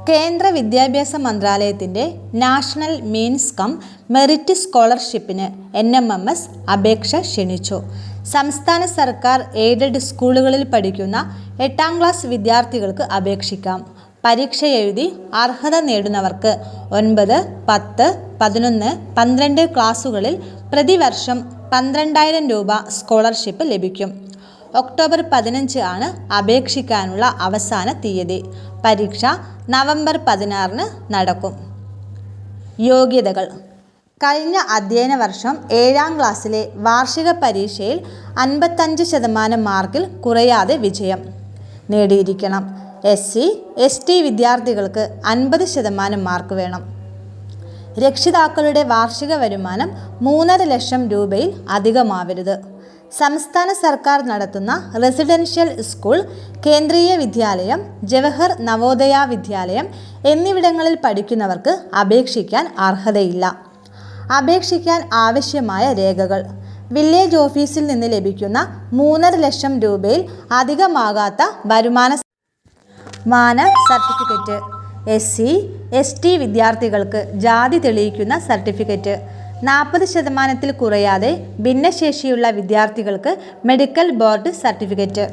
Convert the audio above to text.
കേന്ദ്ര വിദ്യാഭ്യാസ മന്ത്രാലയത്തിൻ്റെ നാഷണൽ മീൻസ് കം മെറിറ്റ് സ്കോളർഷിപ്പിന് NMMS അപേക്ഷ ക്ഷണിച്ചു. സംസ്ഥാന സർക്കാർ എയ്ഡഡ് സ്കൂളുകളിൽ പഠിക്കുന്ന 8ാം ക്ലാസ് വിദ്യാർത്ഥികൾക്ക് അപേക്ഷിക്കാം. പരീക്ഷ എഴുതി അർഹത നേടുന്നവർക്ക് 9, 10, 11, 12 ക്ലാസുകളിൽ പ്രതിവർഷം 12,000 രൂപ സ്കോളർഷിപ്പ് ലഭിക്കും. ഒക്ടോബർ 15 ആണ് അപേക്ഷിക്കാനുള്ള അവസാന തീയതി. പരീക്ഷ നവംബർ 16 നടക്കും. യോഗ്യതകൾ: കഴിഞ്ഞ അധ്യയന വർഷം 7ാം ക്ലാസ്സിലെ വാർഷിക പരീക്ഷയിൽ 55% മാർക്കിൽ കുറയാതെ വിജയം നേടിയിരിക്കണം. SC, ST വിദ്യാർത്ഥികൾക്ക് 50% മാർക്ക് വേണം. രക്ഷിതാക്കളുടെ വാർഷിക വരുമാനം 3.5 ലക്ഷം രൂപയിൽ അധികമാവരുത്. സംസ്ഥാന സർക്കാർ നടത്തുന്ന റെസിഡൻഷ്യൽ സ്കൂൾ, കേന്ദ്രീയ വിദ്യാലയം, ജവഹർ നവോദയ വിദ്യാലയം എന്നിവിടങ്ങളിൽ പഠിക്കുന്നവർക്ക് അപേക്ഷിക്കാൻ അർഹതയില്ല. അപേക്ഷിക്കാൻ ആവശ്യമായ രേഖകൾ: വില്ലേജ് ഓഫീസിൽ നിന്ന് ലഭിക്കുന്ന 3.5 ലക്ഷം രൂപയിൽ അധികമാകാത്ത വരുമാന സർട്ടിഫിക്കറ്റ്. SC, ST വിദ്യാർത്ഥികൾക്ക് ജാതി തെളിയിക്കുന്ന സർട്ടിഫിക്കറ്റ്. 40% കുറയാതെ ഭിന്നശേഷിയുള്ള വിദ്യാർത്ഥികൾക്ക് മെഡിക്കൽ ബോർഡ് സർട്ടിഫിക്കറ്റ്.